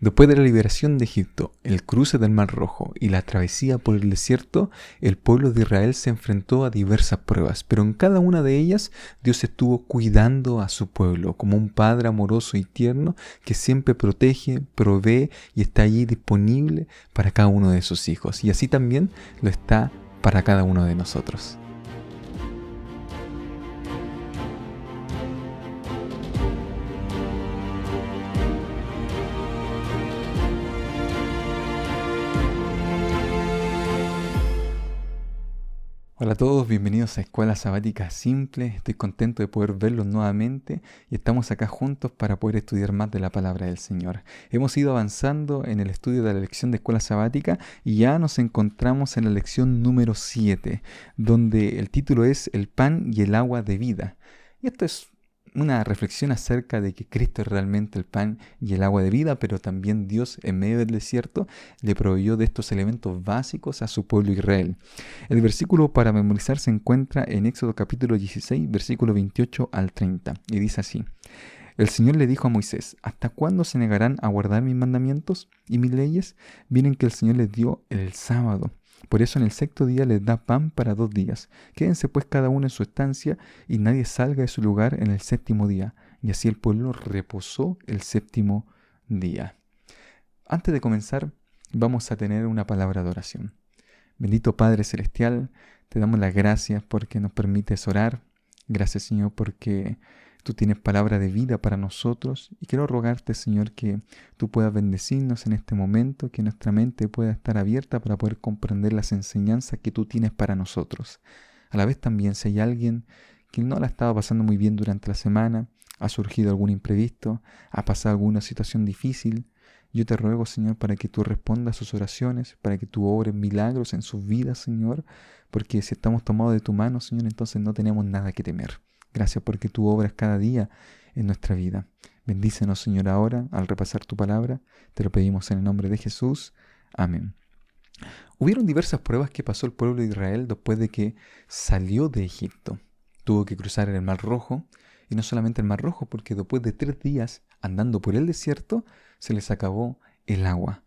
Después de la liberación de Egipto, el cruce del Mar Rojo y la travesía por el desierto, el pueblo de Israel se enfrentó a diversas pruebas, pero en cada una de ellas Dios estuvo cuidando a su pueblo como un padre amoroso y tierno que siempre protege, provee y está allí disponible para cada uno de sus hijos. Y así también lo está para cada uno de nosotros. Hola a todos, bienvenidos a Escuela Sabática Simple. Estoy contento de poder verlos nuevamente y estamos acá juntos para poder estudiar más de la palabra del Señor. Hemos ido avanzando en el estudio de la lección de Escuela Sabática y ya nos encontramos en la lección número 7, donde el título es El pan y el agua de vida. Y esto es una reflexión acerca de que Cristo es realmente el pan y el agua de vida, pero también Dios en medio del desierto le proveyó de estos elementos básicos a su pueblo Israel. El versículo para memorizar se encuentra en Éxodo capítulo 16, versículo 28 al 30, y dice así: El Señor le dijo a Moisés: ¿Hasta cuándo se negarán a guardar mis mandamientos y mis leyes? Miren que el Señor les dio el sábado. Por eso en el sexto día les da pan para 2 días. Quédense pues cada uno en su estancia y nadie salga de su lugar en el séptimo día. Y así el pueblo reposó el séptimo día. Antes de comenzar, vamos a tener una palabra de oración. Bendito Padre Celestial, te damos las gracias porque nos permites orar. Gracias, Señor, porque tú tienes palabra de vida para nosotros. Y quiero rogarte, Señor, que tú puedas bendecirnos en este momento, que nuestra mente pueda estar abierta para poder comprender las enseñanzas que tú tienes para nosotros. A la vez también, si hay alguien que no la ha estado pasando muy bien durante la semana, ha surgido algún imprevisto, ha pasado alguna situación difícil, yo te ruego, Señor, para que tú respondas sus oraciones, para que tú obres milagros en sus vidas, Señor, porque si estamos tomados de tu mano, Señor, entonces no tenemos nada que temer. Gracias porque tú obras cada día en nuestra vida. Bendícenos, Señor, ahora al repasar tu palabra. Te lo pedimos en el nombre de Jesús. Amén. Hubieron diversas pruebas que pasó el pueblo de Israel después de que salió de Egipto. Tuvo que cruzar el Mar Rojo, y no solamente el Mar Rojo, porque después de 3 días andando por el desierto, se les acabó el agua.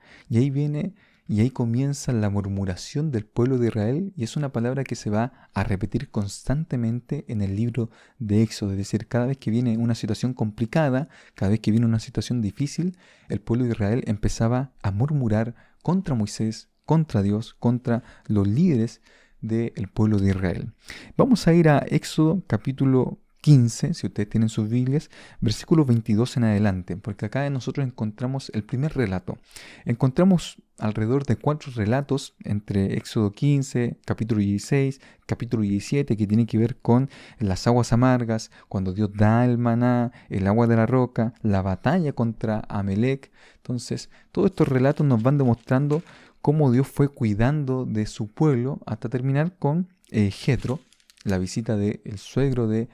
Y ahí comienza la murmuración del pueblo de Israel, y es una palabra que se va a repetir constantemente en el libro de Éxodo. Es decir, cada vez que viene una situación complicada, cada vez que viene una situación difícil, el pueblo de Israel empezaba a murmurar contra Moisés, contra Dios, contra los líderes del pueblo de Israel. Vamos a ir a Éxodo capítulo 15, si ustedes tienen sus Biblias, versículo 22 en adelante, porque acá nosotros encontramos el primer relato. Encontramos alrededor de 4 relatos entre Éxodo 15, capítulo 16, capítulo 17, que tienen que ver con las aguas amargas, cuando Dios da el maná, el agua de la roca, la batalla contra Amalek. Entonces, todos estos relatos nos van demostrando cómo Dios fue cuidando de su pueblo hasta terminar con Jetro, la visita del suegro de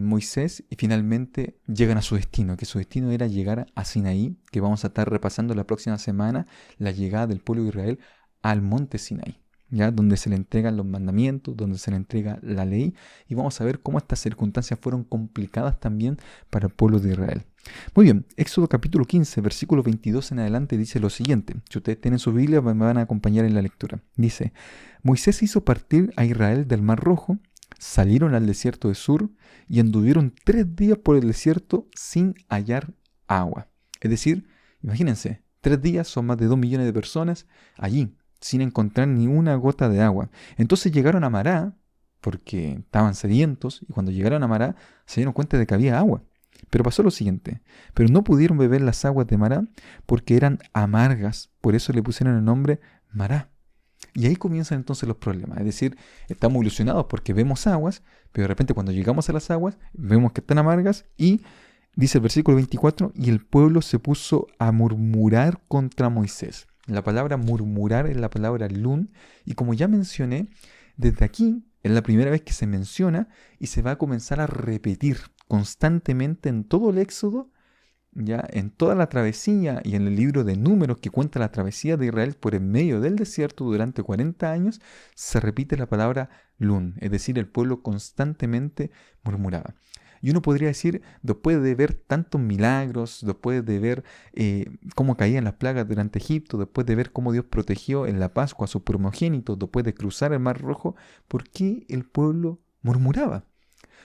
Moisés, y finalmente llegan a su destino, que su destino era llegar a Sinaí, que vamos a estar repasando la próxima semana, la llegada del pueblo de Israel al monte Sinaí, ¿ya? Donde se le entregan los mandamientos, donde se le entrega la ley, y vamos a ver cómo estas circunstancias fueron complicadas también para el pueblo de Israel. Muy bien, Éxodo capítulo 15, versículo 22 en adelante dice lo siguiente. Si ustedes tienen su Biblia, me van a acompañar en la lectura. Dice: Moisés hizo partir a Israel del Mar Rojo, salieron al desierto de Sur y anduvieron 3 días por el desierto sin hallar agua. Es decir, imagínense, 3 días son más de 2 millones de personas allí, sin encontrar ni una gota de agua. Entonces llegaron a Mará, porque estaban sedientos, y cuando llegaron a Mará se dieron cuenta de que había agua. Pero pasó lo siguiente: pero no pudieron beber las aguas de Mará porque eran amargas, por eso le pusieron el nombre Mará. Y ahí comienzan entonces los problemas. Es decir, estamos ilusionados porque vemos aguas, pero de repente cuando llegamos a las aguas vemos que están amargas, y dice el versículo 24, y el pueblo se puso a murmurar contra Moisés. La palabra murmurar es la palabra lun, y como ya mencioné, desde aquí es la primera vez que se menciona y se va a comenzar a repetir constantemente en todo el Éxodo, ya en toda la travesía, y en el libro de Números que cuenta la travesía de Israel por en medio del desierto durante 40 años, se repite la palabra lun, es decir, el pueblo constantemente murmuraba. Y uno podría decir, después de ver tantos milagros, después de ver cómo caían las plagas durante Egipto, después de ver cómo Dios protegió en la Pascua a sus primogénitos, después de cruzar el Mar Rojo, ¿por qué el pueblo murmuraba?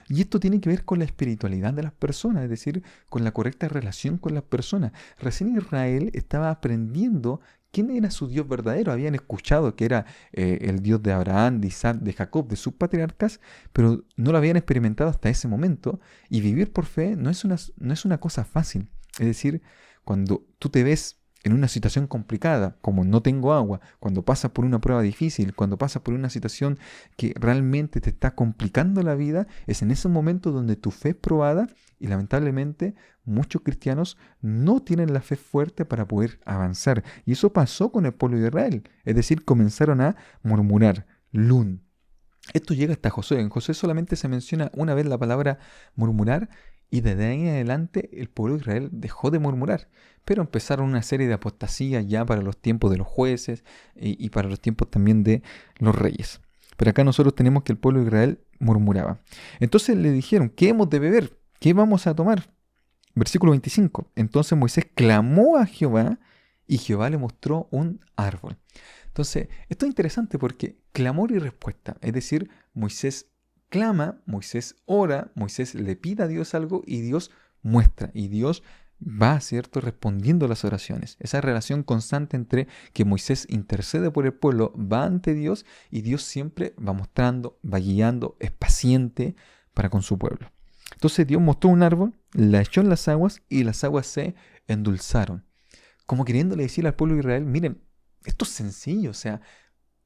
Y esto tiene que ver con la espiritualidad de las personas, es decir, con la correcta relación con las personas. Recién Israel estaba aprendiendo quién era su Dios verdadero. Habían escuchado que era el Dios de Abraham, de Isaac, de Jacob, de sus patriarcas, pero no lo habían experimentado hasta ese momento. Y vivir por fe no es una cosa fácil. Es decir, cuando tú te ves en una situación complicada, como no tengo agua, cuando pasas por una prueba difícil, cuando pasas por una situación que realmente te está complicando la vida, es en ese momento donde tu fe es probada y lamentablemente muchos cristianos no tienen la fe fuerte para poder avanzar. Y eso pasó con el pueblo de Israel, es decir, comenzaron a murmurar, lun. Esto llega hasta Josué. En Josué solamente se menciona una vez la palabra murmurar y desde ahí en adelante el pueblo de Israel dejó de murmurar. Pero empezaron una serie de apostasías ya para los tiempos de los jueces y para los tiempos también de los reyes. Pero acá nosotros tenemos que el pueblo de Israel murmuraba. Entonces le dijeron, ¿qué hemos de beber? ¿Qué vamos a tomar? Versículo 25. Entonces Moisés clamó a Jehová y Jehová le mostró un árbol. Entonces, esto es interesante porque clamor y respuesta, es decir, Moisés clama, Moisés ora, Moisés le pide a Dios algo y Dios muestra, y Dios va, ¿cierto?, respondiendo a las oraciones. Esa relación constante entre que Moisés intercede por el pueblo, va ante Dios y Dios siempre va mostrando, va guiando, es paciente para con su pueblo. Entonces Dios mostró un árbol, la echó en las aguas y las aguas se endulzaron. Como queriéndole decir al pueblo de Israel, miren, esto es sencillo, o sea,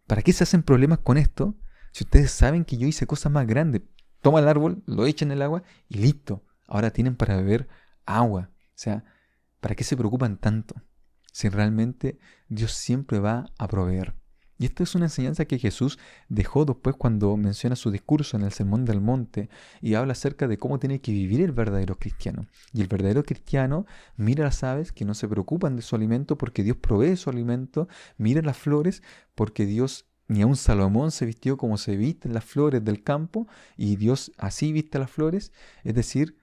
¿para qué se hacen problemas con esto? Si ustedes saben que yo hice cosas más grandes, toma el árbol, lo echan en el agua y listo. Ahora tienen para beber agua. O sea, ¿para qué se preocupan tanto? Si realmente Dios siempre va a proveer. Y esta es una enseñanza que Jesús dejó después cuando menciona su discurso en el Sermón del Monte y habla acerca de cómo tiene que vivir el verdadero cristiano. Y el verdadero cristiano mira a las aves que no se preocupan de su alimento porque Dios provee su alimento, mira las flores porque Dios, ni aun Salomón se vistió como se visten las flores del campo y Dios así viste las flores. Es decir,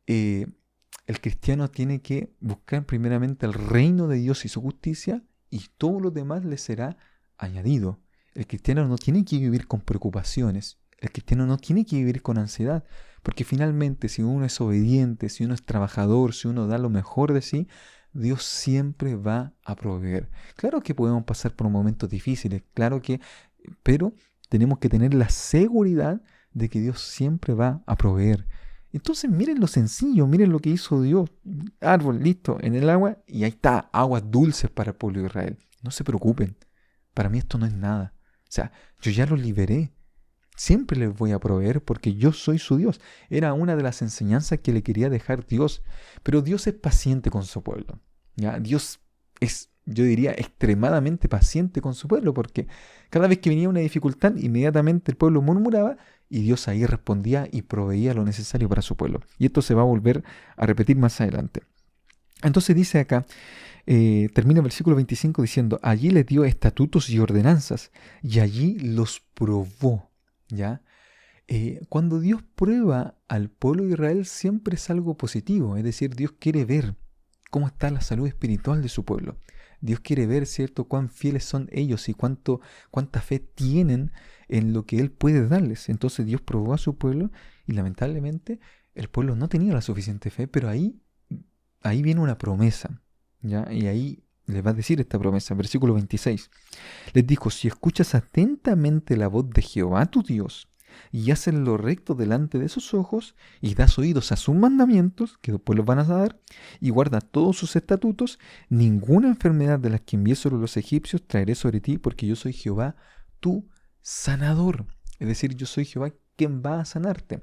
el cristiano tiene que buscar primeramente el reino de Dios y su justicia y todo lo demás le será añadido. El cristiano no tiene que vivir con preocupaciones. El cristiano no tiene que vivir con ansiedad. Porque finalmente si uno es obediente, si uno es trabajador, si uno da lo mejor de sí, Dios siempre va a proveer. Claro que podemos pasar por momentos difíciles, pero tenemos que tener la seguridad de que Dios siempre va a proveer. Entonces miren lo sencillo, miren lo que hizo Dios. Árbol, listo, en el agua y ahí está, aguas dulces para el pueblo de Israel. No se preocupen, para mí esto no es nada. O sea, yo ya los liberé. Siempre les voy a proveer porque yo soy su Dios. Era una de las enseñanzas que le quería dejar Dios. Pero Dios es paciente con su pueblo. ¿Ya? Dios es, yo diría, extremadamente paciente con su pueblo porque cada vez que venía una dificultad, inmediatamente el pueblo murmuraba y Dios ahí respondía y proveía lo necesario para su pueblo. Y esto se va a volver a repetir más adelante. Entonces dice acá, termina el versículo 25 diciendo, allí les dio estatutos y ordenanzas y allí los probó. ¿Ya? Cuando Dios prueba al pueblo de Israel siempre es algo positivo, es decir, Dios quiere ver cómo está la salud espiritual de su pueblo. Dios quiere ver, ¿cierto?, cuán fieles son ellos y cuánta fe tienen en lo que Él puede darles. Entonces Dios probó a su pueblo y lamentablemente el pueblo no tenía la suficiente fe, pero ahí viene una promesa, ¿ya? Y ahí les va a decir esta promesa, versículo 26. Les dijo, si escuchas atentamente la voz de Jehová tu Dios y haces lo recto delante de sus ojos y das oídos a sus mandamientos, que después los van a dar, y guardas todos sus estatutos, ninguna enfermedad de las que envié sobre los egipcios traeré sobre ti, porque yo soy Jehová tu sanador. Es decir, yo soy Jehová quien va a sanarte.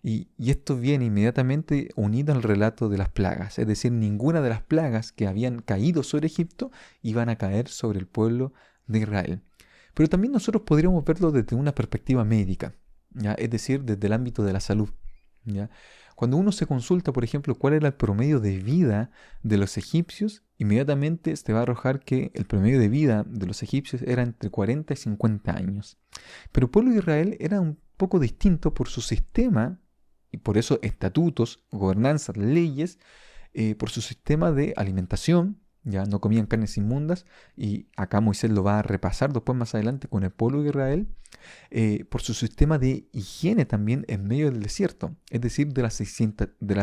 Y esto viene inmediatamente unido al relato de las plagas. Es decir, ninguna de las plagas que habían caído sobre Egipto iban a caer sobre el pueblo de Israel. Pero también nosotros podríamos verlo desde una perspectiva médica, ¿ya? Es decir, desde el ámbito de la salud, ¿ya? Cuando uno se consulta, por ejemplo, cuál era el promedio de vida de los egipcios, inmediatamente se va a arrojar que el promedio de vida de los egipcios era entre 40 y 50 años. Pero el pueblo de Israel era un poco distinto por su sistema y por eso estatutos, gobernanzas, leyes, por su sistema de alimentación. Ya no comían carnes inmundas, y acá Moisés lo va a repasar después más adelante con el pueblo de Israel, por su sistema de higiene también en medio del desierto. Es decir, de las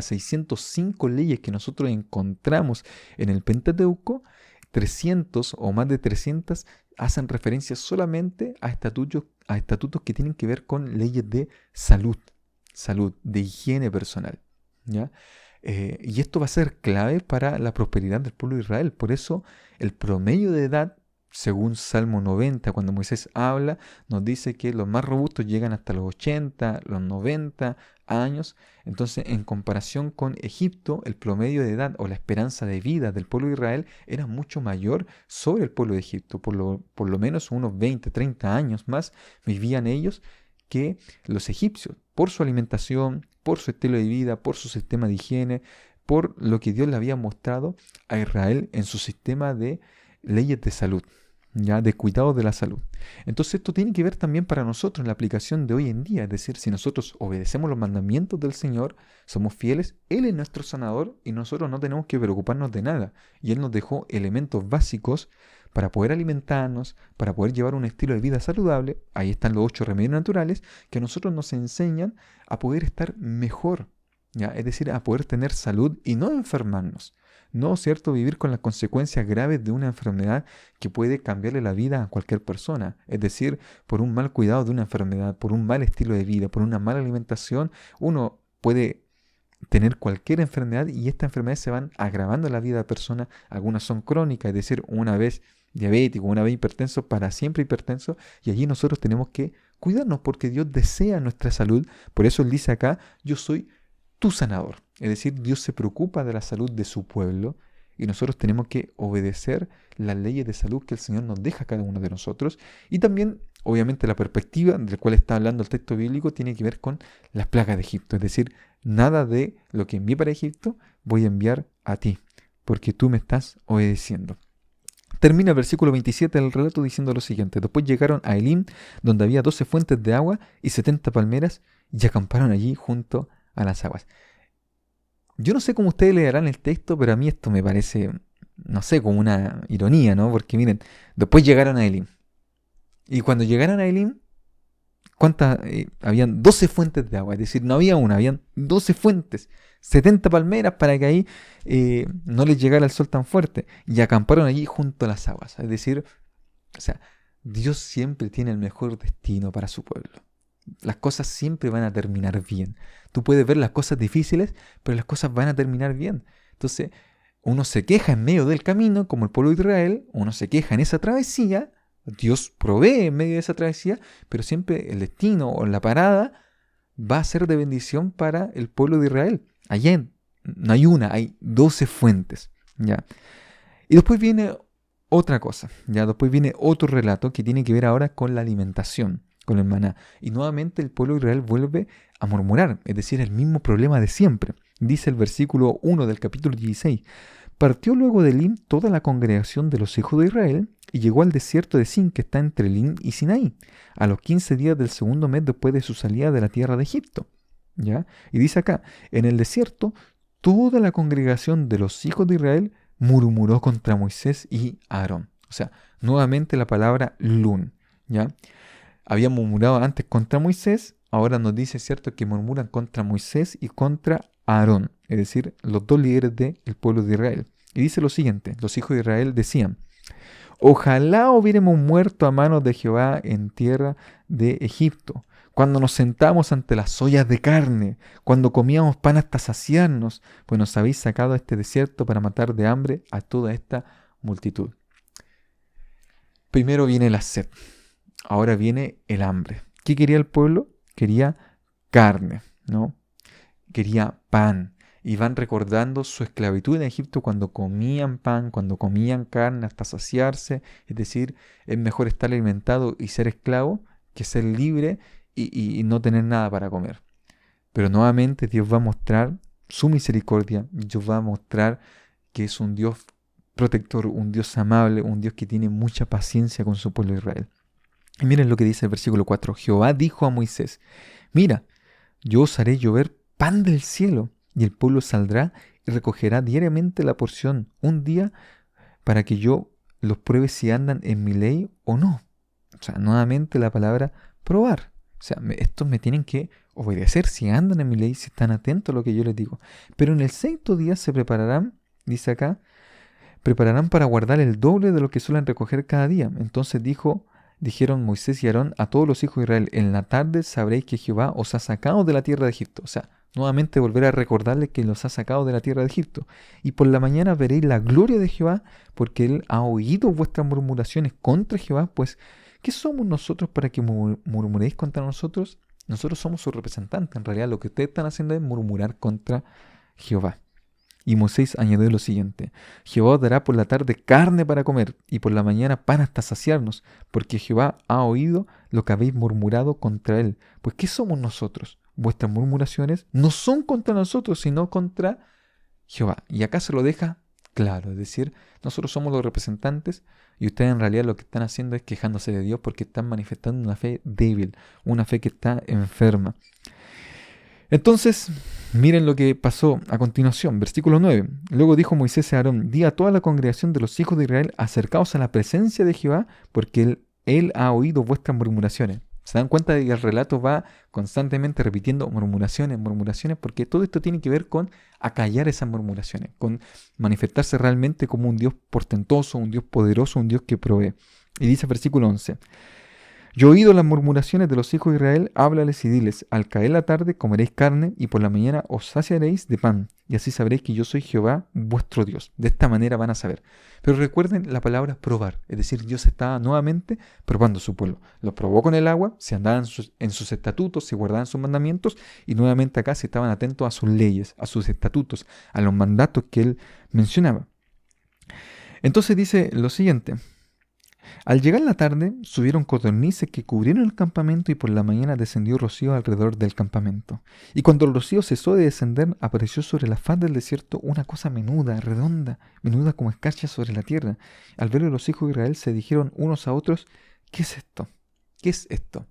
605 leyes que nosotros encontramos en el Pentateuco, 300 o más de 300 hacen referencia solamente a estatutos que tienen que ver con leyes de salud, de higiene personal, ¿ya? Y esto va a ser clave para la prosperidad del pueblo de Israel. Por eso el promedio de edad, según Salmo 90, cuando Moisés habla, nos dice que los más robustos llegan hasta los 80, los 90 años. Entonces, en comparación con Egipto, el promedio de edad o la esperanza de vida del pueblo de Israel era mucho mayor sobre el pueblo de Egipto. Por lo menos unos 20, 30 años más vivían ellos que los egipcios, por su alimentación, por su estilo de vida, por su sistema de higiene, por lo que Dios le había mostrado a Israel en su sistema de leyes de salud, ya de cuidado de la salud. Entonces esto tiene que ver también para nosotros en la aplicación de hoy en día, es decir, si nosotros obedecemos los mandamientos del Señor, somos fieles, Él es nuestro sanador y nosotros no tenemos que preocuparnos de nada. Y Él nos dejó elementos básicos para poder alimentarnos, para poder llevar un estilo de vida saludable. Ahí están los 8 remedios naturales que a nosotros nos enseñan a poder estar mejor, ¿ya? Es decir, a poder tener salud y no enfermarnos. No, ¿cierto? Vivir con las consecuencias graves de una enfermedad que puede cambiarle la vida a cualquier persona. Es decir, por un mal cuidado de una enfermedad, por un mal estilo de vida, por una mala alimentación, uno puede tener cualquier enfermedad y estas enfermedades se van agravando en la vida de la persona. Algunas son crónicas, es decir, una vez diabético, una vez hipertenso, para siempre hipertenso, y allí nosotros tenemos que cuidarnos porque Dios desea nuestra salud. Por eso Él dice acá, yo soy tu sanador. Es decir, Dios se preocupa de la salud de su pueblo y nosotros tenemos que obedecer las leyes de salud que el Señor nos deja a cada uno de nosotros. Y también, obviamente, la perspectiva del cual está hablando el texto bíblico tiene que ver con las plagas de Egipto. Es decir, nada de lo que envié para Egipto voy a enviar a ti, porque tú me estás obedeciendo. Termina el versículo 27 del relato diciendo lo siguiente: después llegaron a Elim, donde había 12 fuentes de agua y 70 palmeras, y acamparon allí junto a las aguas. Yo no sé cómo ustedes leerán el texto, pero a mí esto me parece, no sé, como una ironía, ¿no? Porque miren, después llegaron a Elim. Y cuando llegaron a Elim, ¿cuántas? Habían 12 fuentes de agua, es decir, no había una, habían 12 fuentes, 70 palmeras para que ahí no les llegara el sol tan fuerte. Y acamparon allí junto a las aguas. Es decir, o sea, Dios siempre tiene el mejor destino para su pueblo. Las cosas siempre van a terminar bien. Tú puedes ver las cosas difíciles, pero las cosas van a terminar bien. Entonces, uno se queja en medio del camino, como el pueblo de Israel, uno se queja en esa travesía, Dios provee en medio de esa travesía, pero siempre el destino o la parada va a ser de bendición para el pueblo de Israel. Allá no hay una, hay 12 fuentes, ¿ya? Y después viene otra cosa, ¿ya? Después viene otro relato que tiene que ver ahora con la alimentación, con el maná. Y nuevamente el pueblo de Israel vuelve a murmurar, es decir, el mismo problema de siempre. Dice el versículo 1 del capítulo 16. Partió luego de Elim toda la congregación de los hijos de Israel y llegó al desierto de Sin, que está entre Elim y Sinaí, a los 15 días del segundo mes después de su salida de la tierra de Egipto. ¿Ya? Y dice acá, en el desierto, toda la congregación de los hijos de Israel murmuró contra Moisés y Aarón. O sea, nuevamente la palabra lun, ¿ya? Habían murmurado antes contra Moisés, ahora nos dice, ¿cierto?, que murmuran contra Moisés y contra Aarón, es decir, los dos líderes del pueblo de Israel. Y dice lo siguiente, los hijos de Israel decían: ojalá hubiéramos muerto a manos de Jehová en tierra de Egipto, cuando nos sentamos ante las ollas de carne, cuando comíamos pan hasta saciarnos, pues nos habéis sacado a este desierto para matar de hambre a toda esta multitud. Primero viene la sed, ahora viene el hambre. ¿Qué quería el pueblo? Quería carne, ¿no? Quería pan. Y van recordando su esclavitud en Egipto cuando comían pan, cuando comían carne hasta saciarse. Es decir, es mejor estar alimentado y ser esclavo que ser libre y no tener nada para comer. Pero nuevamente Dios va a mostrar su misericordia. Dios va a mostrar que es un Dios protector, un Dios amable, un Dios que tiene mucha paciencia con su pueblo Israel. Y miren lo que dice el versículo 4. Jehová dijo a Moisés: mira, yo os haré llover pan del cielo, y el pueblo saldrá y recogerá diariamente la porción, un día, para que yo los pruebe si andan en mi ley o no. O sea, nuevamente la palabra probar. O sea, estos me tienen que obedecer si andan en mi ley, si están atentos a lo que yo les digo. Pero en el sexto día se prepararán, dice acá, prepararán para guardar el doble de lo que suelen recoger cada día. Entonces dijeron Moisés y Aarón a todos los hijos de Israel, en la tarde sabréis que Jehová os ha sacado de la tierra de Egipto. O sea, nuevamente volver a recordarles que los ha sacado de la tierra de Egipto. Y por la mañana veréis la gloria de Jehová, porque él ha oído vuestras murmuraciones contra Jehová. Pues, ¿qué somos nosotros para que murmuréis contra nosotros? Nosotros somos sus representantes. En realidad lo que ustedes están haciendo es murmurar contra Jehová. Y Moisés añadió lo siguiente: Jehová os dará por la tarde carne para comer, y por la mañana pan hasta saciarnos, porque Jehová ha oído lo que habéis murmurado contra él. Pues ¿qué somos nosotros? Vuestras murmuraciones no son contra nosotros, sino contra Jehová. Y acá se lo deja claro, es decir, nosotros somos los representantes, y ustedes en realidad lo que están haciendo es quejándose de Dios porque están manifestando una fe débil, una fe que está enferma. Entonces, miren lo que pasó a continuación, versículo 9. Luego dijo Moisés a Aarón: di a toda la congregación de los hijos de Israel, acercaos a la presencia de Jehová, porque él ha oído vuestras murmuraciones. ¿Se dan cuenta de que el relato va constantemente repitiendo murmuraciones, murmuraciones? Porque todo esto tiene que ver con acallar esas murmuraciones, con manifestarse realmente como un Dios portentoso, un Dios poderoso, un Dios que provee. Y dice versículo 11. Yo he oído las murmuraciones de los hijos de Israel, háblales y diles: al caer la tarde comeréis carne, y por la mañana os saciaréis de pan, y así sabréis que yo soy Jehová vuestro Dios. De esta manera van a saber. Pero recuerden la palabra probar, es decir, Dios estaba nuevamente probando a su pueblo. Lo probó con el agua, si andaban en sus estatutos, si guardaban sus mandamientos, y nuevamente acá si estaban atentos a sus leyes, a sus estatutos, a los mandatos que él mencionaba. Entonces dice lo siguiente: al llegar la tarde, subieron codornices que cubrieron el campamento, y por la mañana descendió rocío alrededor del campamento. Y cuando el rocío cesó de descender, apareció sobre la faz del desierto una cosa menuda, redonda, menuda como escarcha sobre la tierra. Al verlo, los hijos de Israel se dijeron unos a otros: ¿qué es esto? ¿Qué es esto?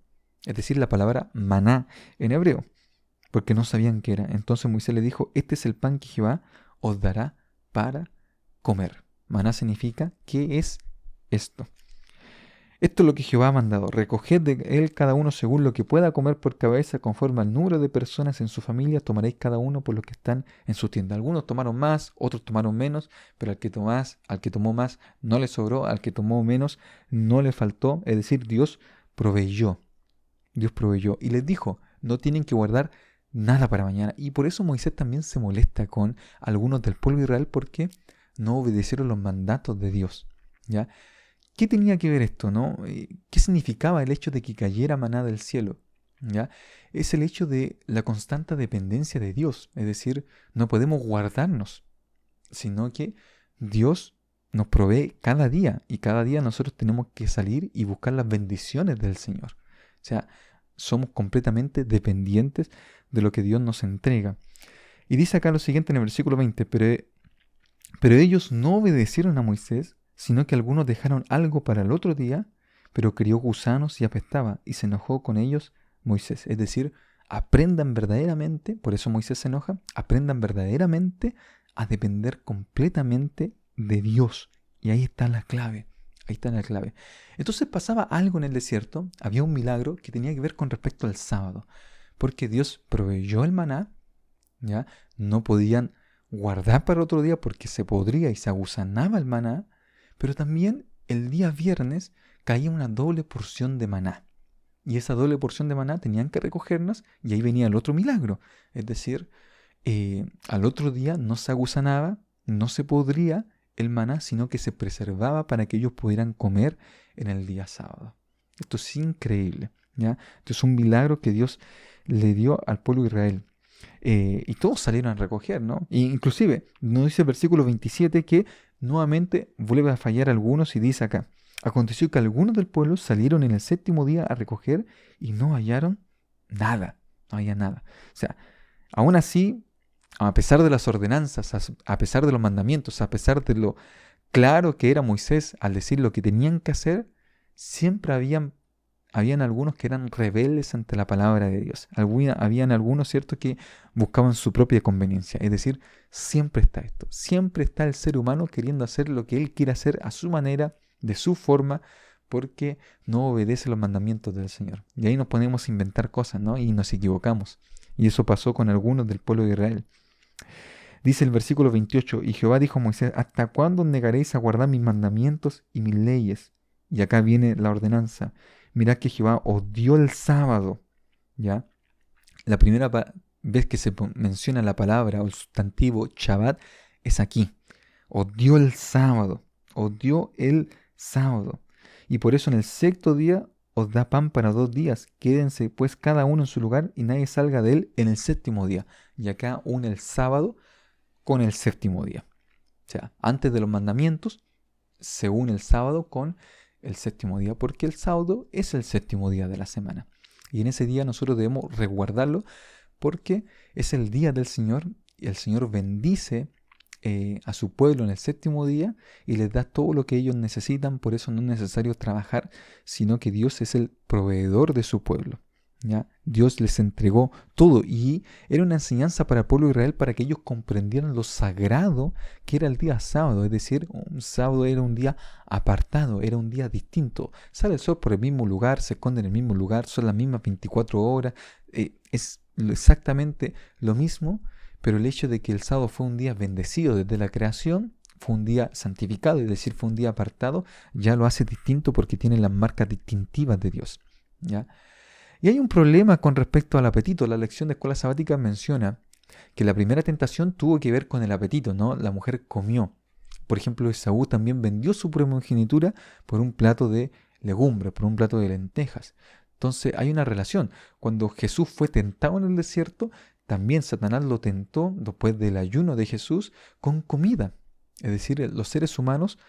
Es decir, la palabra maná en hebreo, porque no sabían qué era. Entonces Moisés le dijo: este es el pan que Jehová os dará para comer. Maná significa: ¿qué es esto? Esto es lo que Jehová ha mandado: recoged de él cada uno según lo que pueda comer por cabeza, conforme al número de personas en su familia, tomaréis cada uno por los que están en su tienda. Algunos tomaron más, otros tomaron menos, pero al que tomó más no le sobró, al que tomó menos no le faltó. Es decir, Dios proveyó. Y les dijo: no tienen que guardar nada para mañana. Y por eso Moisés también se molesta con algunos del pueblo de Israel, porque no obedecieron los mandatos de Dios, ¿ya? ¿Qué tenía que ver esto, no? ¿Qué significaba el hecho de que cayera maná del cielo? ¿Ya? Es el hecho de la constante dependencia de Dios. Es decir, no podemos guardarnos, sino que Dios nos provee cada día, y cada día nosotros tenemos que salir y buscar las bendiciones del Señor. O sea, somos completamente dependientes de lo que Dios nos entrega. Y dice acá lo siguiente en el versículo 20: pero ellos no obedecieron a Moisés, sino que algunos dejaron algo para el otro día, pero crió gusanos y apestaba, y se enojó con ellos Moisés. Es decir, aprendan verdaderamente, por eso Moisés se enoja, aprendan verdaderamente a depender completamente de Dios. Y ahí está la clave, Entonces pasaba algo en el desierto, había un milagro que tenía que ver con respecto al sábado, porque Dios proveyó el maná, ¿ya? No podían guardar para otro día porque se podría y se agusanaba el maná. Pero también el día viernes caía una doble porción de maná. Y esa doble porción de maná tenían que recogerlas, y ahí venía el otro milagro. Es decir, al otro día no se agusanaba, no se podría el maná, sino que se preservaba para que ellos pudieran comer en el día sábado. Esto es increíble, ¿ya? Esto es un milagro que Dios le dio al pueblo de Israel. Y todos salieron a recoger, ¿no? E inclusive, nos dice el versículo 27 que nuevamente vuelve a fallar algunos, y dice acá: aconteció que algunos del pueblo salieron en el séptimo día a recoger y no hallaron nada, no había nada. O sea, aún así, a pesar de las ordenanzas, a pesar de los mandamientos, a pesar de lo claro que era Moisés al decir lo que tenían que hacer, siempre habían habían algunos que eran rebeldes ante la palabra de Dios. Habían algunos, ¿cierto?, que buscaban su propia conveniencia. Es decir, siempre está esto. Siempre está el ser humano queriendo hacer lo que él quiere hacer a su manera, de su forma, porque no obedece los mandamientos del Señor. Y ahí nos ponemos a inventar cosas, ¿no? Y nos equivocamos. Y eso pasó con algunos del pueblo de Israel. Dice el versículo 28, y Jehová dijo a Moisés, ¿hasta cuándo negaréis a guardar mis mandamientos y mis leyes? Y acá viene la ordenanza. Mirad que Jehová os dio el sábado, ¿ya? La primera vez que se menciona la palabra o el sustantivo Shabbat es aquí. Os dio el sábado, os dio el sábado. Y por eso en el sexto día os da pan para 2 días. Quédense pues cada uno en su lugar y nadie salga de él en el séptimo día. Y acá une el sábado con el séptimo día. O sea, antes de los mandamientos se une el sábado con el séptimo día, porque el sábado es el séptimo día de la semana. Y en ese día nosotros debemos resguardarlo porque es el día del Señor y el Señor bendice a su pueblo en el séptimo día y les da todo lo que ellos necesitan. Por eso no es necesario trabajar, sino que Dios es el proveedor de su pueblo, ¿ya? Dios les entregó todo y era una enseñanza para el pueblo de Israel para que ellos comprendieran lo sagrado que era el día sábado. Es decir, un sábado era un día apartado, era un día distinto. Sale el sol por el mismo lugar, se esconde en el mismo lugar, son las mismas 24 horas, es exactamente lo mismo, pero el hecho de que el sábado fue un día bendecido desde la creación, fue un día santificado, es decir, fue un día apartado, ya lo hace distinto porque tiene las marcas distintivas de Dios, ¿ya? Y hay un problema con respecto al apetito. La lección de escuela sabática menciona que la primera tentación tuvo que ver con el apetito, ¿no? La mujer comió. Por ejemplo, Esaú también vendió su primogenitura por un plato de legumbres, por un plato de lentejas. Entonces hay una relación. Cuando Jesús fue tentado en el desierto, también Satanás lo tentó después del ayuno de Jesús con comida. Es decir, los seres humanos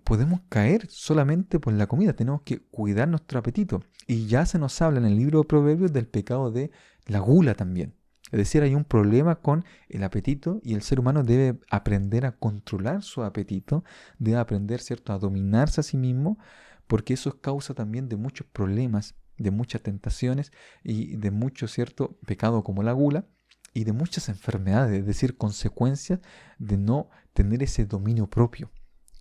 podemos caer solamente por la comida. Tenemos que cuidar nuestro apetito. Y ya se nos habla en el libro de Proverbios del pecado de la gula también. Es decir, hay un problema con el apetito y el ser humano debe aprender a controlar su apetito, debe aprender, ¿cierto?, a dominarse a sí mismo, porque eso es causa también de muchos problemas, de muchas tentaciones y de mucho, ¿cierto?, pecado como la gula y de muchas enfermedades, es decir, consecuencias de no tener ese dominio propio.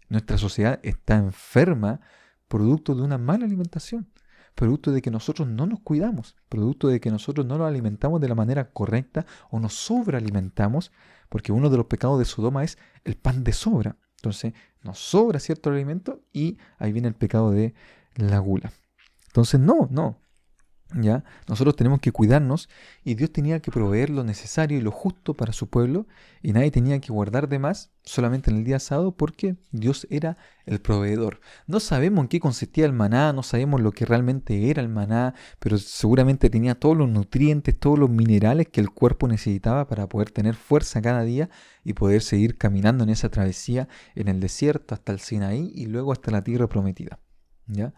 Nuestra sociedad está enferma producto de una mala alimentación, producto de que nosotros no nos cuidamos, producto de que nosotros no nos alimentamos de la manera correcta o nos sobrealimentamos, porque uno de los pecados de Sodoma es el pan de sobra. Entonces nos sobra cierto alimento y ahí viene el pecado de la gula. Entonces no. ¿Ya? Nosotros tenemos que cuidarnos y Dios tenía que proveer lo necesario y lo justo para su pueblo y nadie tenía que guardar de más solamente en el día sábado porque Dios era el proveedor. No sabemos en qué consistía el maná, no sabemos lo que realmente era el maná, pero seguramente tenía todos los nutrientes, todos los minerales que el cuerpo necesitaba para poder tener fuerza cada día y poder seguir caminando en esa travesía en el desierto hasta el Sinaí y luego hasta la tierra prometida, ¿ya?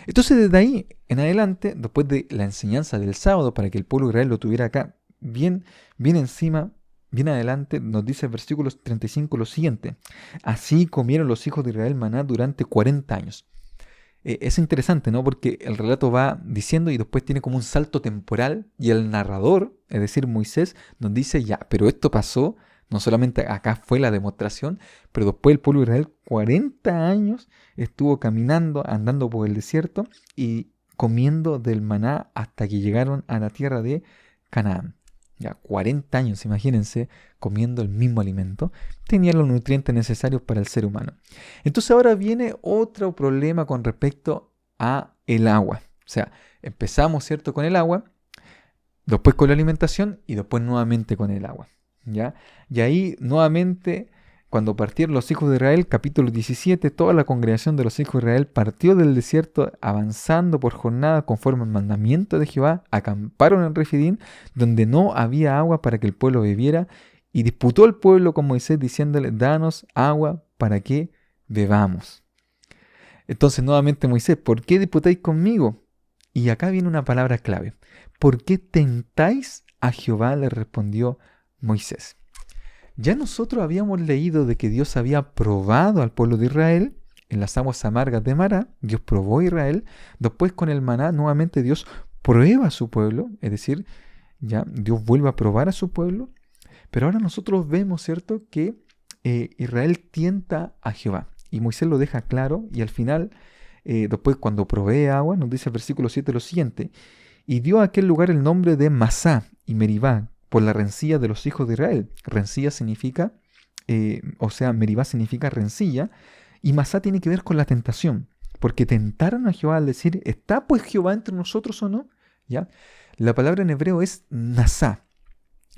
Entonces desde ahí en adelante, después de la enseñanza del sábado, para que el pueblo de Israel lo tuviera acá bien encima, bien adelante, nos dice el versículo 35 lo siguiente: así comieron los hijos de Israel maná durante 40 años. Es interesante, ¿no? Porque el relato va diciendo y después tiene como un salto temporal y el narrador, es decir, Moisés, nos dice ya, pero esto pasó, no solamente acá fue la demostración, pero después el pueblo de Israel 40 años estuvo caminando, andando por el desierto y comiendo del maná hasta que llegaron a la tierra de Canaán. Ya 40 años, imagínense, comiendo el mismo alimento. Tenían los nutrientes necesarios para el ser humano. Entonces ahora viene otro problema con respecto a el agua. O sea, empezamos, ¿cierto?, con el agua, después con la alimentación y después nuevamente con el agua, ¿ya? Y ahí nuevamente, cuando partieron los hijos de Israel, capítulo 17, toda la congregación de los hijos de Israel partió del desierto avanzando por jornada conforme al mandamiento de Jehová, acamparon en Refidín, donde no había agua para que el pueblo bebiera, y disputó el pueblo con Moisés diciéndole: danos agua para que bebamos. Entonces nuevamente Moisés: ¿por qué disputáis conmigo? Y acá viene una palabra clave. ¿Por qué tentáis a Jehová?, le respondió Moisés. Ya nosotros habíamos leído de que Dios había probado al pueblo de Israel en las aguas amargas de Mará, Dios probó a Israel. Después con el maná, nuevamente Dios prueba a su pueblo, es decir, ya Dios vuelve a probar a su pueblo. Pero ahora nosotros vemos, ¿cierto?, que Israel tienta a Jehová. Y Moisés lo deja claro, y al final, después cuando provee agua, nos dice el versículo 7 lo siguiente: y dio a aquel lugar el nombre de Masá y Meribá, por la rencilla de los hijos de Israel. Rencilla significa, Meribá significa rencilla, y Masá tiene que ver con la tentación, porque tentaron a Jehová al decir, ¿está pues Jehová entre nosotros o no? ¿Ya? La palabra en hebreo es nasá,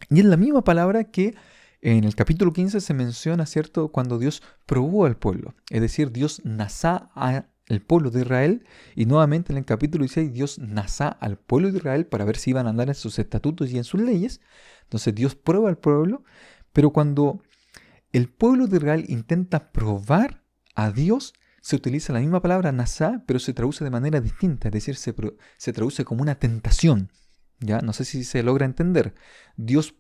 y es la misma palabra que en el capítulo 15 se menciona, ¿cierto?, cuando Dios probó al pueblo. Es decir, Dios nasá al pueblo de Israel, y nuevamente en el capítulo 16 Dios nasá al pueblo de Israel para ver si iban a andar en sus estatutos y en sus leyes. Entonces Dios prueba al pueblo, pero cuando el pueblo de Israel intenta probar a Dios, se utiliza la misma palabra nasá, pero se traduce de manera distinta, es decir, se traduce como una tentación. ¿Ya? No sé si se logra entender. Dios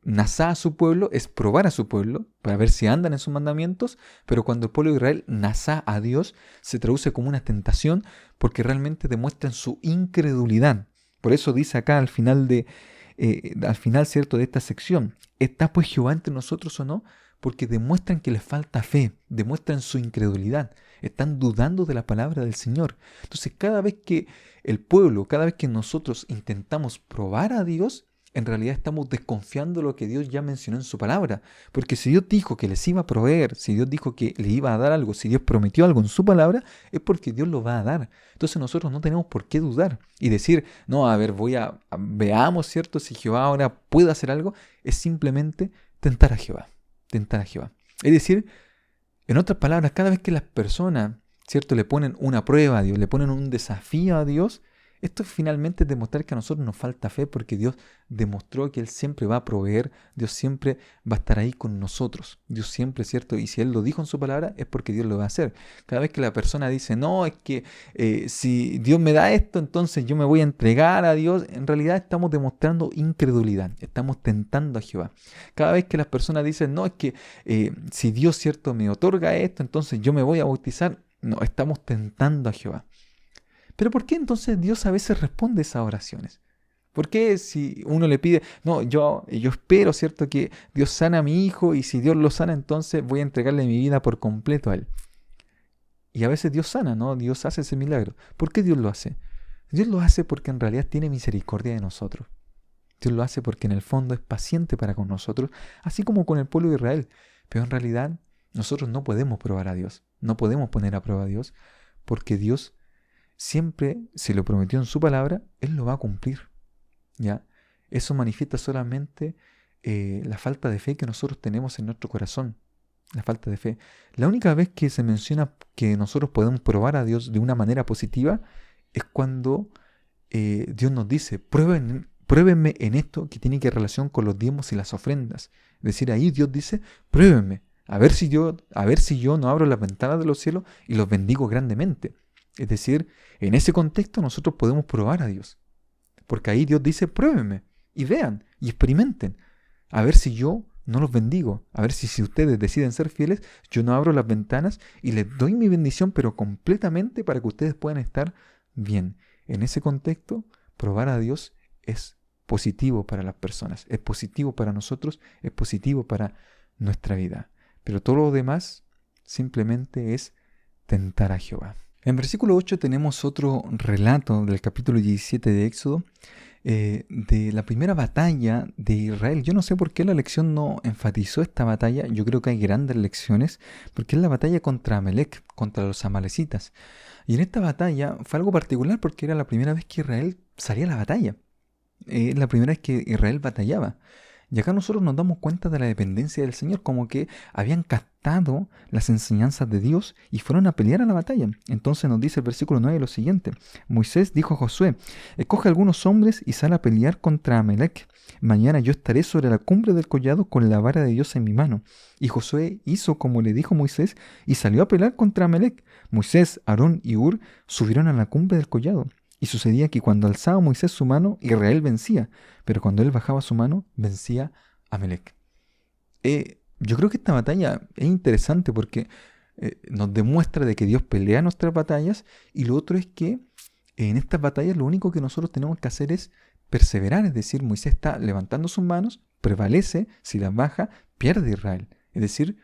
nasá a su pueblo es probar a su pueblo para ver si andan en sus mandamientos, pero cuando el pueblo de Israel nasá a Dios, se traduce como una tentación porque realmente demuestran su incredulidad. Por eso dice acá al final, ¿cierto?, de esta sección, ¿está pues Jehová entre nosotros o no? Porque demuestran que les falta fe, demuestran su incredulidad, están dudando de la palabra del Señor. Entonces cada vez que cada vez que nosotros intentamos probar a Dios, en realidad estamos desconfiando de lo que Dios ya mencionó en su palabra. Porque si Dios dijo que les iba a proveer, si Dios dijo que le iba a dar algo, si Dios prometió algo en su palabra, es porque Dios lo va a dar. Entonces nosotros no tenemos por qué dudar y decir, no, a ver, veamos, ¿cierto?, si Jehová ahora puede hacer algo. Es simplemente tentar a Jehová, tentar a Jehová. Es decir, en otras palabras, cada vez que las personas, ¿cierto?, le ponen una prueba a Dios, le ponen un desafío a Dios, esto finalmente es demostrar que a nosotros nos falta fe, porque Dios demostró que Él siempre va a proveer, Dios siempre va a estar ahí con nosotros. Dios siempre, ¿cierto? Y si Él lo dijo en su palabra, es porque Dios lo va a hacer. Cada vez que la persona dice, no, es que si Dios me da esto, entonces yo me voy a entregar a Dios, en realidad estamos demostrando incredulidad, estamos tentando a Jehová. Cada vez que las personas dicen, no, es que si Dios, ¿cierto?, me otorga esto, entonces yo me voy a bautizar, no, estamos tentando a Jehová. Pero ¿por qué entonces Dios a veces responde esas oraciones? ¿Por qué si uno le pide, no, yo espero, ¿cierto?, que Dios sana a mi hijo, y si Dios lo sana, entonces voy a entregarle mi vida por completo a Él? Y a veces Dios sana, ¿no? Dios hace ese milagro. ¿Por qué Dios lo hace? Dios lo hace porque en realidad tiene misericordia de nosotros. Dios lo hace porque en el fondo es paciente para con nosotros, así como con el pueblo de Israel. Pero en realidad nosotros no podemos probar a Dios, no podemos poner a prueba a Dios, porque Dios siempre, si lo prometió en su palabra, Él lo va a cumplir. ¿Ya? Eso manifiesta solamente la falta de fe que nosotros tenemos en nuestro corazón. La falta de fe. La única vez que se menciona que nosotros podemos probar a Dios de una manera positiva es cuando Dios nos dice, pruébenme en esto que tiene que ver relación con los diezmos y las ofrendas. Es decir, ahí Dios dice, pruébenme, a ver si yo no abro las ventanas de los cielos y los bendigo grandemente. Es decir, en ese contexto nosotros podemos probar a Dios. Porque ahí Dios dice, pruébenme y vean y experimenten. A ver si yo no los bendigo. A ver si ustedes deciden ser fieles, yo no abro las ventanas y les doy mi bendición, pero completamente para que ustedes puedan estar bien. En ese contexto, probar a Dios es positivo para las personas. Es positivo para nosotros, es positivo para nuestra vida. Pero todo lo demás simplemente es tentar a Jehová. En versículo 8 tenemos otro relato del capítulo 17 de Éxodo, de la primera batalla de Israel. Yo no sé por qué la lección no enfatizó esta batalla. Yo creo que hay grandes lecciones, porque es la batalla contra Amalek, contra los amalecitas. Y en esta batalla fue algo particular porque era la primera vez que Israel salía a la batalla. Es la primera vez que Israel batallaba. Y acá nosotros nos damos cuenta de la dependencia del Señor, como que habían captado las enseñanzas de Dios y fueron a pelear a la batalla. Entonces nos dice el versículo 9 lo siguiente: Moisés dijo a Josué, escoge algunos hombres y sal a pelear contra Amalek. Mañana yo estaré sobre la cumbre del collado con la vara de Dios en mi mano. Y Josué hizo como le dijo Moisés y salió a pelear contra Amalek. Moisés, Aarón y Hur subieron a la cumbre del collado. Y sucedía que cuando alzaba Moisés su mano, Israel vencía, pero cuando él bajaba su mano, vencía Amalek. Yo creo que esta batalla es interesante porque nos demuestra de que Dios pelea nuestras batallas, y lo otro es que en estas batallas lo único que nosotros tenemos que hacer es perseverar, es decir, Moisés está levantando sus manos, prevalece, si las baja, pierde Israel. Es decir,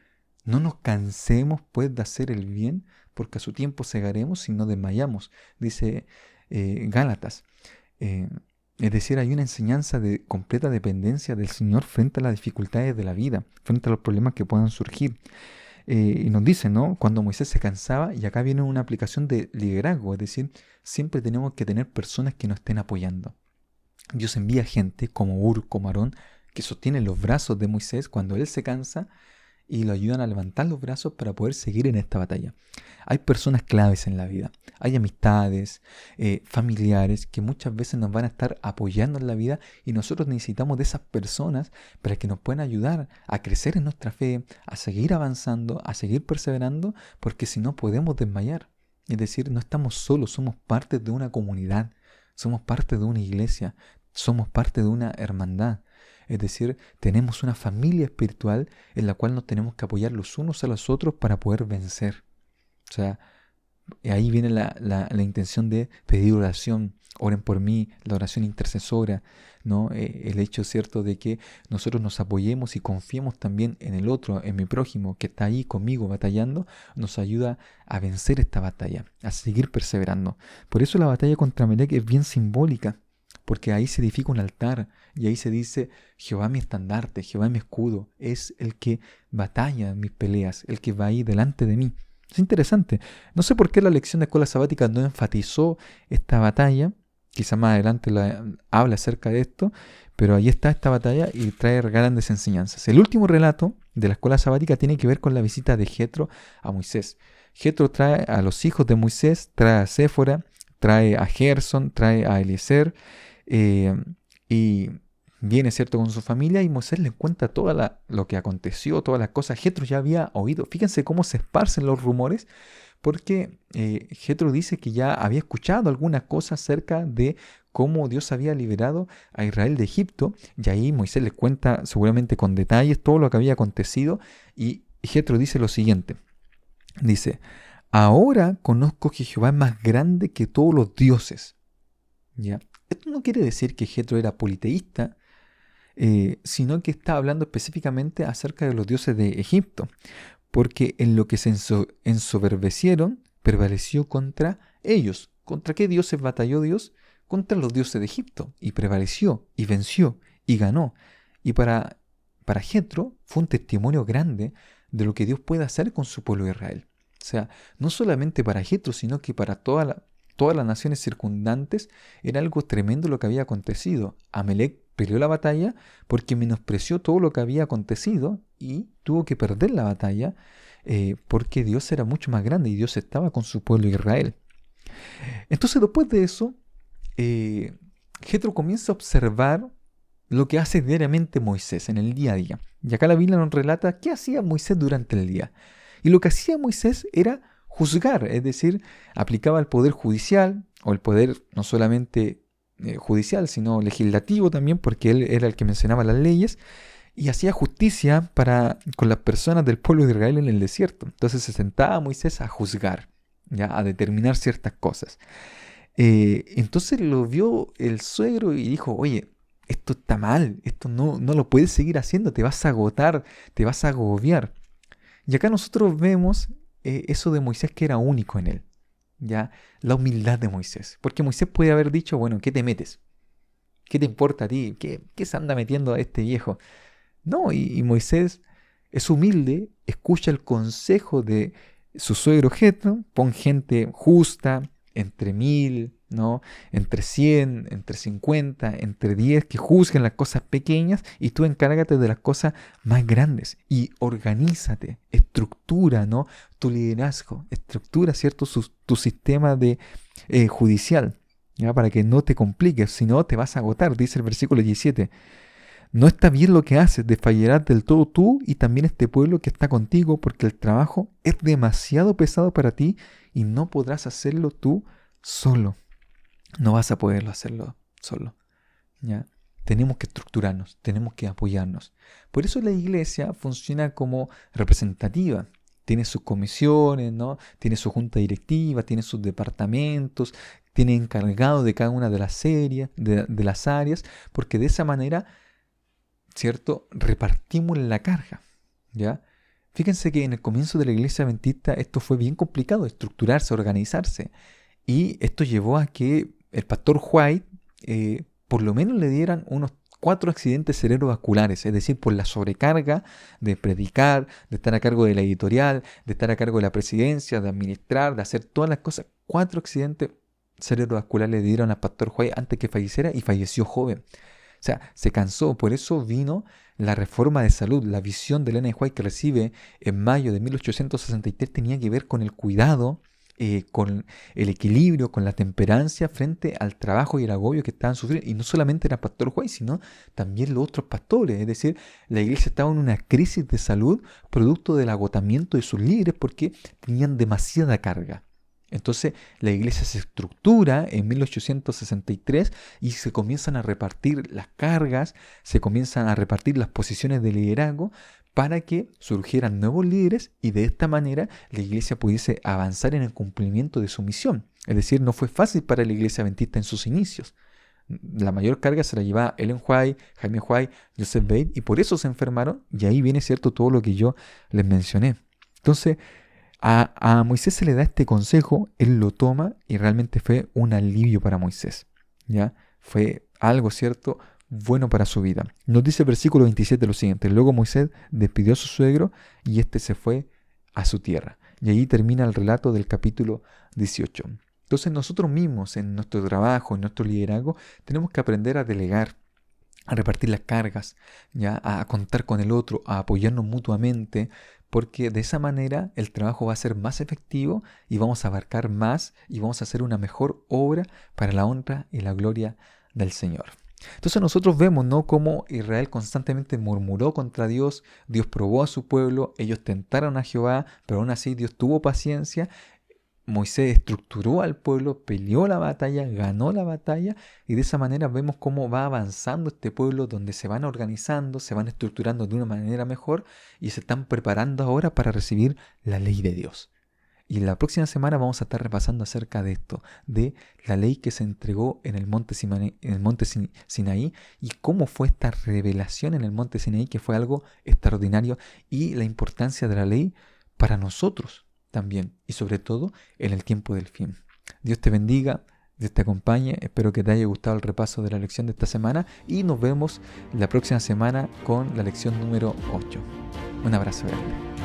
no nos cansemos pues de hacer el bien, porque a su tiempo segaremos si no desmayamos, dice Gálatas. Es decir, hay una enseñanza de completa dependencia del Señor frente a las dificultades de la vida, frente a los problemas que puedan surgir. Y nos dice, ¿no? Cuando Moisés se cansaba, y acá viene una aplicación de liderazgo, es decir, siempre tenemos que tener personas que nos estén apoyando. Dios envía gente como Ur, como Aarón, que sostienen los brazos de Moisés cuando él se cansa y lo ayudan a levantar los brazos para poder seguir en esta batalla. Hay personas claves en la vida, hay amistades, familiares que muchas veces nos van a estar apoyando en la vida, y nosotros necesitamos de esas personas para que nos puedan ayudar a crecer en nuestra fe, a seguir avanzando, a seguir perseverando, porque si no podemos desmayar. Es decir, no estamos solos, somos parte de una comunidad, somos parte de una iglesia, somos parte de una hermandad. Es decir, tenemos una familia espiritual en la cual nos tenemos que apoyar los unos a los otros para poder vencer. O sea, ahí viene la intención de pedir oración. Oren por mí, la oración intercesora, ¿no? El hecho cierto de que nosotros nos apoyemos y confiemos también en el otro, en mi prójimo, que está ahí conmigo batallando, nos ayuda a vencer esta batalla, a seguir perseverando. Por eso la batalla contra Amalek es bien simbólica, porque ahí se edifica un altar y ahí se dice: Jehová mi estandarte, Jehová mi escudo, es el que batalla mis peleas, el que va ahí delante de mí. Es interesante. No sé por qué la lección de escuela sabática no enfatizó esta batalla. Quizá más adelante habla acerca de esto, pero ahí está esta batalla y trae grandes enseñanzas. El último relato de la escuela sabática tiene que ver con la visita de Jetro a Moisés. Jetro trae a los hijos de Moisés, trae a Séfora, trae a Gerson, trae a Eliezer, y viene, ¿cierto?, con su familia, y Moisés le cuenta todo lo que aconteció, todas las cosas. Jetro ya había oído. Fíjense cómo se esparcen los rumores, porque Jetro dice que ya había escuchado algunas cosas acerca de cómo Dios había liberado a Israel de Egipto, y ahí Moisés le cuenta seguramente con detalles todo lo que había acontecido, y Jetro dice lo siguiente. Dice: ahora conozco que Jehová es más grande que todos los dioses. ¿Ya? Esto no quiere decir que Jetro era politeísta, sino que está hablando específicamente acerca de los dioses de Egipto, porque en lo que se ensoberbecieron, prevaleció contra ellos. ¿Contra qué dioses batalló Dios? Contra los dioses de Egipto, y prevaleció, y venció, y ganó. Y para Jetro fue un testimonio grande de lo que Dios puede hacer con su pueblo Israel. O sea, no solamente para Jetro, sino que para todas las naciones circundantes era algo tremendo lo que había acontecido. Amalek peleó la batalla porque menospreció todo lo que había acontecido y tuvo que perder la batalla porque Dios era mucho más grande y Dios estaba con su pueblo Israel. Entonces, después de eso, Jetro comienza a observar lo que hace diariamente Moisés en el día a día. Y acá la Biblia nos relata qué hacía Moisés durante el día. Y lo que hacía Moisés era juzgar, es decir, aplicaba el poder judicial, o el poder no solamente judicial, sino legislativo también, porque él era el que mencionaba las leyes, y hacía justicia con las personas del pueblo de Israel en el desierto. Entonces se sentaba Moisés a juzgar, ¿ya?, a determinar ciertas cosas. Entonces lo vio el suegro y dijo: oye, esto está mal, esto no lo puedes seguir haciendo, te vas a agotar, te vas a agobiar. Y acá nosotros vemos eso de Moisés que era único en él, ¿ya? La humildad de Moisés. Porque Moisés puede haber dicho: bueno, ¿qué te metes? ¿Qué te importa a ti? ¿Qué se anda metiendo a este viejo? No, y Moisés es humilde, escucha el consejo de su suegro Jetro: pon gente justa, entre 1000, ¿no?, entre 100, entre 50, entre 10, que juzguen las cosas pequeñas, y tú encárgate de las cosas más grandes. Y organízate, estructura, ¿no?, tu liderazgo, estructura, ¿cierto?, tu sistema judicial, ¿ya?, para que no te compliques, si no te vas a agotar. Dice el versículo 17: no está bien lo que haces, desfallarás del todo tú y también este pueblo que está contigo, porque el trabajo es demasiado pesado para ti y no podrás hacerlo tú solo. No vas a poderlo hacerlo solo, ¿ya? Tenemos que estructurarnos, tenemos que apoyarnos. Por eso la iglesia funciona como representativa, tiene sus comisiones, ¿no? Tiene su junta directiva, tiene sus departamentos, tiene encargado de cada una de las series, de las áreas, porque de esa manera, ¿cierto? Repartimos la carga, ¿ya? Fíjense que en el comienzo de la iglesia adventista esto fue bien complicado, estructurarse, organizarse. Y esto llevó a que el pastor White por lo menos le dieran unos 4 accidentes cerebrovasculares, es decir, por la sobrecarga de predicar, de estar a cargo de la editorial, de estar a cargo de la presidencia, de administrar, de hacer todas las cosas. 4 accidentes cerebrovasculares le dieron al pastor White antes que falleciera y falleció joven. O sea, se cansó, por eso vino la reforma de salud. La visión de Ellen White que recibe en mayo de 1863 tenía que ver con el cuidado, con el equilibrio, con la temperancia frente al trabajo y el agobio que estaban sufriendo. Y no solamente era el pastor White, sino también los otros pastores. Es decir, la iglesia estaba en una crisis de salud producto del agotamiento de sus líderes porque tenían demasiada carga. Entonces la iglesia se estructura en 1863 y se comienzan a repartir las cargas, se comienzan a repartir las posiciones de liderazgo para que surgieran nuevos líderes y de esta manera la iglesia pudiese avanzar en el cumplimiento de su misión. Es decir, no fue fácil para la iglesia adventista en sus inicios. La mayor carga se la llevaba Ellen White, Jaime White, Joseph Bates y por eso se enfermaron y ahí viene cierto todo lo que yo les mencioné. Entonces, a Moisés se le da este consejo, él lo toma y realmente fue un alivio para Moisés, ¿ya? Fue algo, ¿cierto?, bueno para su vida. Nos dice el versículo 27 lo siguiente: luego Moisés despidió a su suegro y éste se fue a su tierra. Y ahí termina el relato del capítulo 18. Entonces nosotros mismos en nuestro trabajo, en nuestro liderazgo, tenemos que aprender a delegar, a repartir las cargas, ¿ya? A contar con el otro, a apoyarnos mutuamente, porque de esa manera el trabajo va a ser más efectivo y vamos a abarcar más y vamos a hacer una mejor obra para la honra y la gloria del Señor. Entonces nosotros vemos, ¿no?, cómo Israel constantemente murmuró contra Dios, Dios probó a su pueblo, ellos tentaron a Jehová, pero aún así Dios tuvo paciencia. Moisés estructuró al pueblo, peleó la batalla, ganó la batalla y de esa manera vemos cómo va avanzando este pueblo donde se van organizando, se van estructurando de una manera mejor y se están preparando ahora para recibir la ley de Dios. Y en la próxima semana vamos a estar repasando acerca de esto, de la ley que se entregó en el monte Sinaí y cómo fue esta revelación en el monte Sinaí, que fue algo extraordinario, y la importancia de la ley para nosotros también y sobre todo en el tiempo del fin. Dios te bendiga, Dios te acompañe, espero que te haya gustado el repaso de la lección de esta semana y nos vemos la próxima semana con la lección número 8. Un abrazo grande.